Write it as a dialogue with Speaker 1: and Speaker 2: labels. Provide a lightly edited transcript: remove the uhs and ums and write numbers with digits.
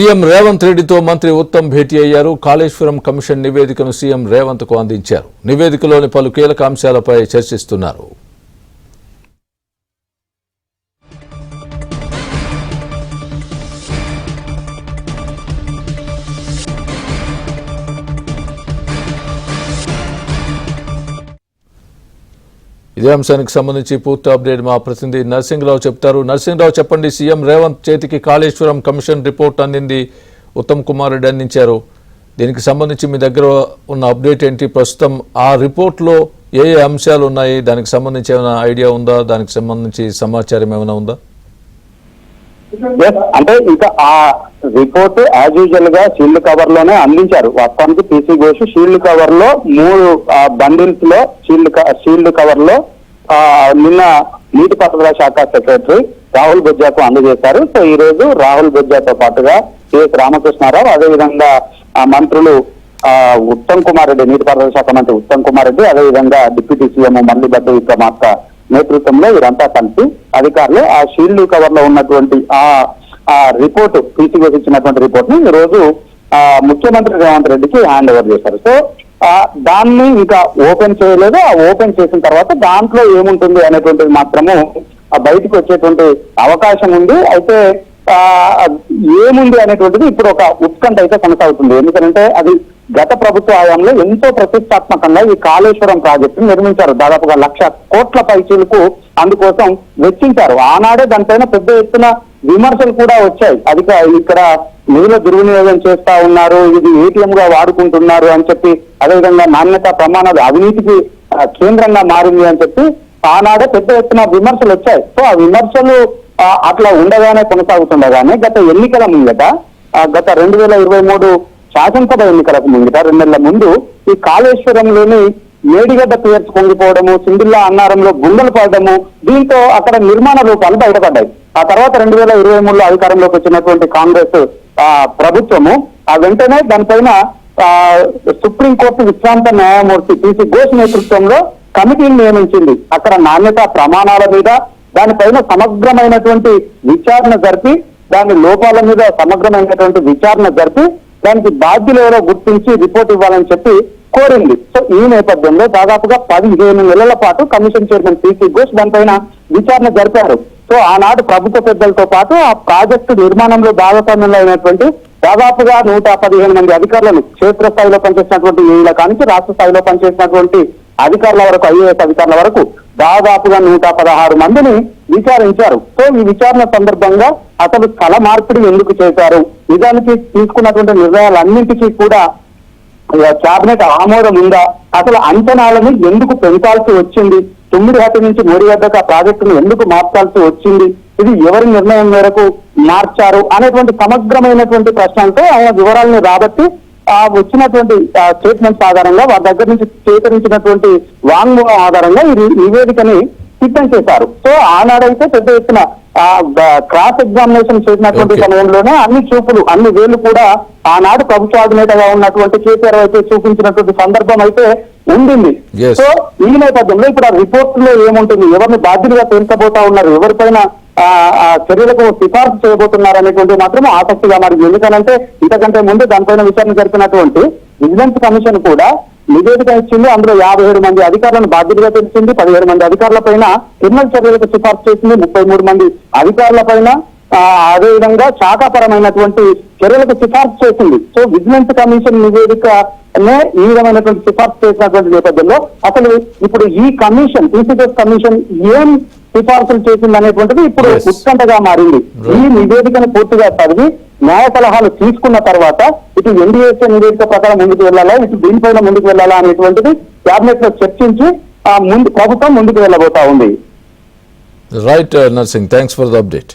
Speaker 1: CM Revanth రెడ్డితో మంత్రి ఉత్తమ్ భేటీ అయ్యారు. కాళేశ్వరం కమిషన్ నివేదికను సీఎం రేవంత్ కు అందించారు. నివేదికలోని పలు కీలక అంశాలపై చర్చిస్తున్నారు. ఇదే అంశానికి సంబంధించి పూర్తి అప్డేట్ మా ప్రతినిధి నరసింహరావు చెప్తారు. నరసింహరావు, చెప్పండి. సీఎం రేవంత్ చేతికి కాళేశ్వరం కమిషన్ రిపోర్ట్ అందింది, ఉత్తమ్ కుమార్ రెడ్డి అందించారు. దీనికి సంబంధించి మీ దగ్గర ఉన్న అప్డేట్ ఏంటి? ప్రస్తుతం ఆ రిపోర్ట్లో ఏ ఏ అంశాలు ఉన్నాయి? దానికి సంబంధించి ఏమైనా ఐడియా ఉందా? దానికి సంబంధించి సమాచారం ఏమైనా ఉందా?
Speaker 2: అంటే ఇంకా ఆ రిపోర్ట్ యాజ్ యూజువల్ గా షీల్డ్ కవర్ లోనే అందించారు. వాస్తవానికి పీసీ ఘోష్ షీల్డ్ కవర్ లో 3 బండిల్స్ లో షీల్డ్ కవర్ లో నిన్న నీటిపారుదల శాఖ సెక్రటరీ రాహుల్ బొజ్జాకు అందజేశారు. సో ఈ రోజు రాహుల్ బొజ్జాతో పాటుగా సిఎస్ రామకృష్ణారావు, అదేవిధంగా మంత్రులు ఉత్తమ్ కుమార్ రెడ్డి, నీటిపారుదల శాఖ మంత్రి ఉత్తమ్ కుమార్ రెడ్డి, అదేవిధంగా డిప్యూటీ సీఎం మల్లిబద్ద విక్రమార్క నేతృత్వంలో వీరంతా కలిసి అధికారులు ఆ షీల్డ్ కవర్ లో ఉన్నటువంటి ఆ రిపోర్ట్ పీసీకి ఇచ్చినటువంటి రిపోర్ట్ ని ఈ రోజు ముఖ్యమంత్రి రేవంత్ రెడ్డికి హ్యాండ్ ఓవర్ చేశారు. సో దాన్ని ఇంకా ఓపెన్ చేయలేదు. ఆ ఓపెన్ చేసిన తర్వాత దాంట్లో ఏముంటుంది అనేటువంటిది మాత్రము బయటకు వచ్చేటువంటి అవకాశం ఉంది. అయితే ఏముంది అనేటువంటిది ఇప్పుడు ఒక ఉత్కంఠ అయితే కొనసాగుతుంది. ఎందుకంటే అది గత ప్రభుత్వ హయాంలో ఎంతో ప్రతిష్టాత్మకంగా ఈ కాళేశ్వరం ప్రాజెక్టు నిర్మించారు. దాదాపుగా 1,00,000 కోట్ల పైచీలకు అందుకోసం వెచ్చించారు. ఆనాడే దానిపైన పెద్ద ఎత్తున విమర్శలు కూడా వచ్చాయి. అది ఇక్కడ నిధుల దుర్వినియోగం చేస్తా ఉన్నారు, ఇది ఏటీఎం గా వాడుకుంటున్నారు అని చెప్పి, అదేవిధంగా నాణ్యత ప్రమాణాలు అవినీతికి కేంద్రంగా మారింది అని చెప్పి ఆనాడే పెద్ద ఎత్తున విమర్శలు వచ్చాయి. సో ఆ విమర్శలు అట్లా ఉండగానే కొనసాగుతుండగానే గత ఎన్నికల ముంగట, గత 2023 శాసనసభ ఎన్నికలకు ముంగట 2 నెలల ముందు ఈ కాళేశ్వరంలోని మేడిగడ్డ పేర్చి పొంగిపోవడము, సిండిల్లా అన్నారంలో గుండెలు పడడము, దీంతో అక్కడ నిర్మాణ రూపాలు బయటపడ్డాయి. ఆ తర్వాత 2023లో అధికారంలోకి వచ్చినటువంటి కాంగ్రెస్ ప్రభుత్వము వెంటనే దానిపైన సుప్రీంకోర్టు విశ్రాంత న్యాయమూర్తి పీసీ ఘోష్ నేతృత్వంలో కమిటీని నియమించింది. అక్కడ నాణ్యత ప్రమాణాల మీద దానిపైన సమగ్రమైనటువంటి విచారణ జరిపి, దాని లోపాల మీద సమగ్రమైనటువంటి విచారణ జరిపి దానికి బాధ్యులు గుర్తించి రిపోర్ట్ ఇవ్వాలని చెప్పి కోరింది. సో ఈ నేపథ్యంలో దాదాపుగా 15 నెలల పాటు కమిషన్ చైర్మన్ పీసీ ఘోష్ దానిపైన విచారణ జరిపారు. సో ఆనాడు ప్రభుత్వ పెద్దలతో పాటు ఆ ప్రాజెక్టు నిర్మాణంలో భాగస్వామ్యంలో అయినటువంటి దాదాపుగా 115 మంది అధికారులను, క్షేత్రస్థాయిలో పనిచేసినటువంటి ఏళ్ళ కానించి రాష్ట్ర స్థాయిలో పనిచేసినటువంటి అధికారుల వరకు, ఐఏఎస్ అధికారుల వరకు దాదాపుగా 116 మందిని విచారించారు. సో ఈ విచారణ సందర్భంగా అసలు స్థల మార్పిడి ఎందుకు చేశారు, నిజానికి తీసుకున్నటువంటి నిర్ణయాలన్నింటికీ కూడా కేబినెట్ ఆమోదం ఉందా, అసలు అంచనాలను ఎందుకు పెంచాల్సి వచ్చింది, 9 నుంచి 3 వద్దకు ఆ ప్రాజెక్టును ఎందుకు మార్చాల్సి వచ్చింది, ఇది ఎవరి నిర్ణయం మేరకు మార్చారు అనేటువంటి సమగ్రమైనటువంటి ప్రశ్నలతో ఆయన వివరాలను రాబట్టి వచ్చినటువంటి స్టేట్మెంట్స్ ఆధారంగా వారి దగ్గర నుంచి సేకరించినటువంటి వాంగ్మూలం ఆధారంగా ఈ నివేదికని సిద్ధం చేశారు. సో ఆనాడైతే పెద్ద ఎత్తున క్రాస్ ఎగ్జామినేషన్ చేసినటువంటి సమయంలోనే అన్ని వేళ్లు కూడా ఆనాడు ప్రభుత్వ అధినేతగా ఉన్నటువంటి కేసీఆర్ అయితే చూపించినటువంటి సందర్భం అయితే ఉండింది. సో ఈ నేపథ్యంలో ఇప్పుడు ఆ రిపోర్ట్ లో ఏముంటుంది, ఎవరిని బాధ్యులుగా తేల్చబోతా ఉన్నారు, ఎవరిపైన చర్యలకు సిఫార్సు చేయబోతున్నారు అనేటువంటి మాత్రం ఆసక్తిగా మారింది. ఎందుకంటే ఇంతకంటే ముందు దానిపైన విచారణ జరిపినటువంటి విజిలెన్స్ కమిషన్ కూడా నివేదిక ఇచ్చింది. అందులో 57 మంది అధికారులను బాధ్యులుగా తెలిసింది, 17 మంది అధికారుల పైన క్రిమినల్ చర్యలకు సిఫార్సు చేసింది, 33 మంది అధికారుల పైన అదేవిధంగా శాఖాపరమైనటువంటి చర్యలకు సిఫార్సు చేసింది. సో విజిలెన్స్ కమిషన్ నివేదికనే ఈ విధమైనటువంటి సిఫార్సు చేసినటువంటి నేపథ్యంలో అసలు ఇప్పుడు ఈ కమిషన్, పీసీఎస్ కమిషన్ ఏం సిఫార్సులు చేసింది అనేటువంటిది ఇప్పుడు ఉత్కంఠగా మారింది. ఈ నివేదికను పూర్తిగా చదివి న్యాయ సలహాలు తీసుకున్న తర్వాత ఇటు ఎన్డీఏసీ నివేదిక ప్రకారం ముందుకు వెళ్లాలా, ఇటు దీనిపైన ముందుకు వెళ్లాలా అనేటువంటిది క్యాబినెట్ లో చర్చించి ప్రభుత్వం ముందుకు వెళ్ళబోతా ఉంది.
Speaker 1: Right nursing, thanks for the update.